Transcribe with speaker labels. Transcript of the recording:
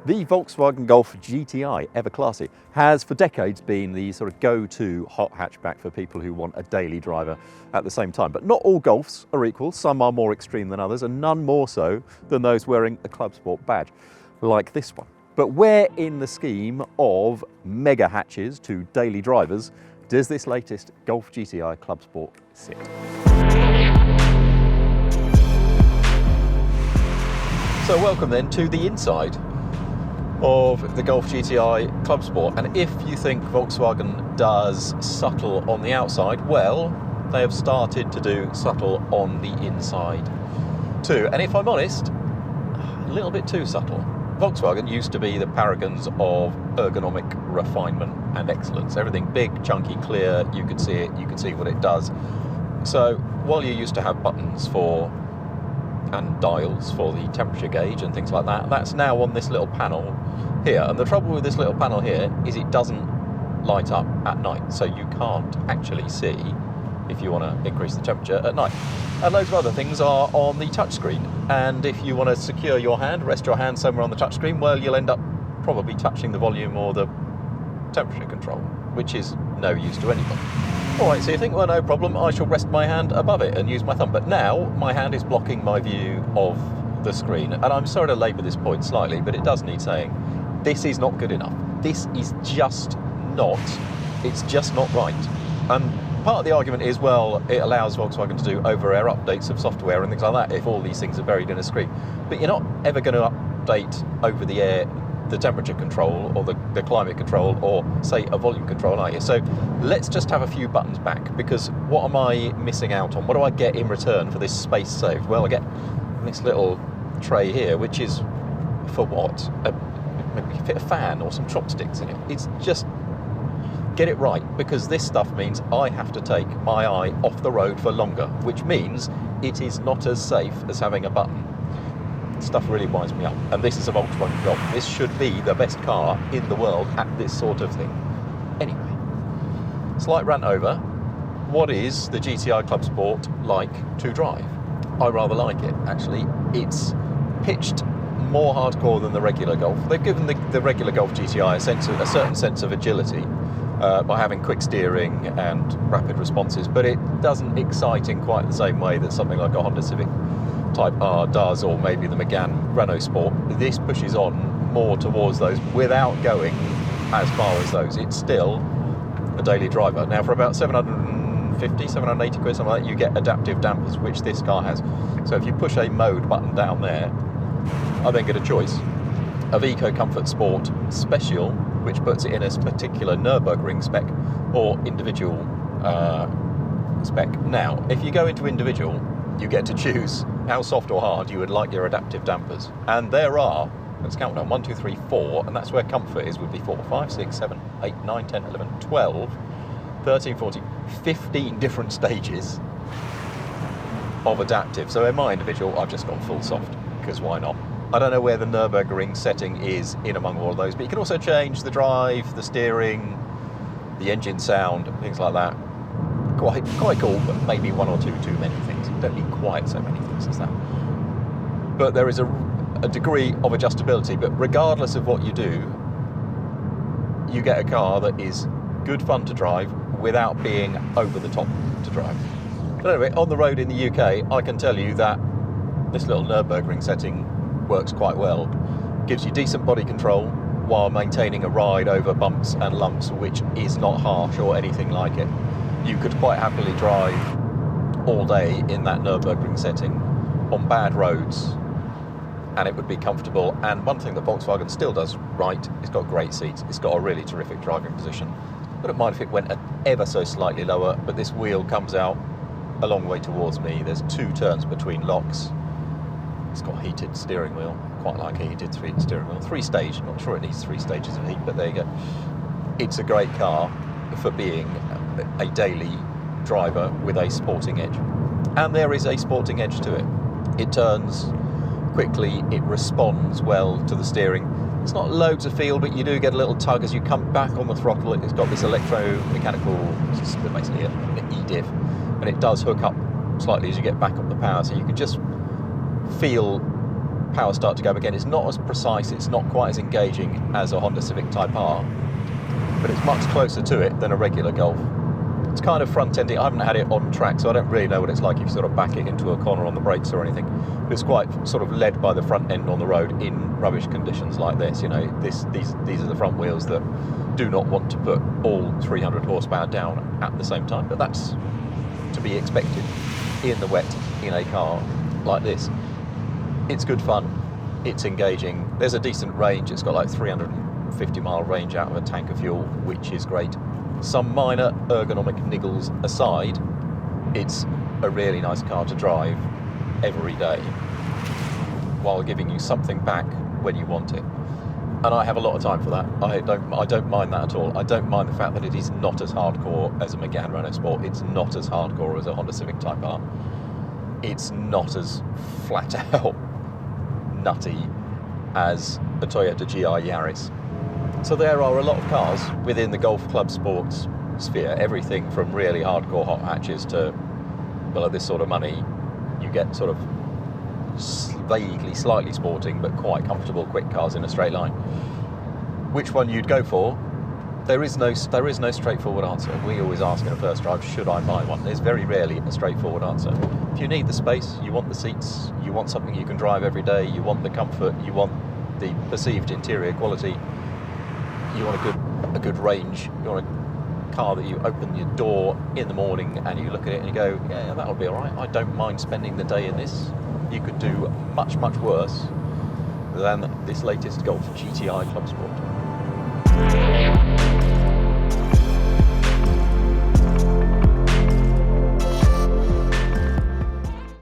Speaker 1: The Volkswagen Golf GTI, ever classy, has for decades been the sort of go-to hot hatchback for people who want a daily driver at the same time. But not all Golfs are equal. Some are more extreme than others, and none more so than those wearing a Clubsport badge, like this one. But where in the scheme of mega hatches to daily drivers does this latest Golf GTI Clubsport sit? So welcome then to the inside of the Golf GTI Clubsport, and if you think Volkswagen does subtle on the outside, well, they have started to do subtle on the inside too, and if I'm honest, a little bit too subtle. Volkswagen used to be the paragons of ergonomic refinement and excellence. Everything big, chunky, clear, you could see it, you could see what it does. So while you used to have buttons for and dials for the temperature gauge and things like that, that's now on this little panel here. And the trouble with this little panel here is it doesn't light up at night, so you can't actually see if you want to increase the temperature at night. And loads of other things are on the touchscreen, and if you want to secure your hand, rest your hand somewhere on the touchscreen, well, you'll end up probably touching the volume or the temperature control, which is no use to anybody. Alright, so you think, well, no problem, I shall rest my hand above it and use my thumb. But now my hand is blocking my view of the screen. And I'm sorry to labour this point slightly, but it does need saying. This is not good enough. This is just not, it's just not right. And part of the argument is, well, it allows Volkswagen to do over-air updates of software and things like that if all these things are buried in a screen. But you're not ever going to update over the air the temperature control or the climate control or, say, a volume control, are you? So let's just have a few buttons back, because what am I missing out on? What do I get in return for this space saved? Well, I get this little tray here, which is for what? Maybe fit a fan or some chopsticks in it. It's just, get it right, because this stuff means I have to take my eye off the road for longer, which means it is not as safe as having a button. Stuff really winds me up, and this is a Volkswagen Golf. This should be the best car in the world at this sort of thing. Anyway, slight rant over. What is the GTI Clubsport like to drive? I rather like it, actually. It's pitched more hardcore than the regular Golf. They've given the regular Golf GTI a certain sense of agility by having quick steering and rapid responses, but it doesn't excite in quite the same way that something like a Honda Civic Type R does, or maybe the Megane Renault Sport. This pushes on more towards those without going as far as those. It's still a daily driver. Now, for about 750, 780 quid, something like that, you get adaptive dampers, which this car has. So if you push a mode button down there, I then get a choice of Eco Comfort Sport Special, which puts it in a particular Nürburgring spec, or individual spec. Now, if you go into individual, you get to choose how soft or hard you would like your adaptive dampers. And there are, let's count down, 1, 2, 3, 4, and that's where comfort is, would be 4, 5, 6, 7, 8, 9, 10, 11, 12, 13, 14, 15 different stages of adaptive. So in my individual, I've just gone full soft, because why not? I don't know where the Nürburgring setting is in among all of those, but you can also change the drive, the steering, the engine sound, things like that. Quite cool, but maybe one or two too many things. You don't need quite so many things as that. But there is a degree of adjustability, but regardless of what you do, you get a car that is good fun to drive without being over the top to drive. But anyway, on the road in the UK, I can tell you that this little Nürburgring setting works quite well. Gives you decent body control while maintaining a ride over bumps and lumps, which is not harsh or anything like it. You could quite happily drive all day in that Nürburgring setting on bad roads, and it would be comfortable. And one thing that Volkswagen still does right, it's got great seats. It's got a really terrific driving position. I wouldn't mind if it went ever so slightly lower, but this wheel comes out a long way towards me. There's 2 turns between locks. It's got a heated steering wheel. Quite like a heated steering wheel. 3-stage, not sure it needs 3 stages of heat, but there you go. It's a great car for being a daily driver with a sporting edge. And there is a sporting edge to it. It turns quickly, it responds well to the steering. It's not loads of feel, but you do get a little tug as you come back on the throttle. It's got this electromechanical, it's basically an E-diff, and it does hook up slightly as you get back up the power, so you can just feel power start to go again. It's not as precise, it's not quite as engaging as a Honda Civic Type R, but it's much closer to it than a regular Golf. It's kind of front-ending. I haven't had it on track, so I don't really know what it's like if you sort of back it into a corner on the brakes or anything. But it's quite sort of led by the front end on the road in rubbish conditions like this. You know, these are the front wheels that do not want to put all 300 horsepower down at the same time, but that's to be expected in the wet in a car like this. It's good fun. It's engaging. There's a decent range. It's got like 350-mile range out of a tank of fuel, which is great. Some minor ergonomic niggles aside, it's a really nice car to drive every day while giving you something back when you want it. And I have a lot of time for that. I don't mind that at all. I don't mind the fact that it is not as hardcore as a Megane Renault Sport. It's not as hardcore as a Honda Civic Type R. It's not as flat out nutty as a Toyota GR Yaris. So there are a lot of cars within the Golf Club Sports sphere, everything from really hardcore hot hatches to, well, at this sort of money, you get sort of vaguely, slightly sporting, but quite comfortable, quick cars in a straight line. Which one you'd go for? There is no straightforward answer. We always ask in a first drive, should I buy one? There's very rarely a straightforward answer. If you need the space, you want the seats, you want something you can drive every day, you want the comfort, you want the perceived interior quality, you want a good range, you want a car that you open your door in the morning and you look at it and you go, yeah, that'll be all right. I don't mind spending the day in this. You could do much, much worse than this latest Golf GTI Clubsport.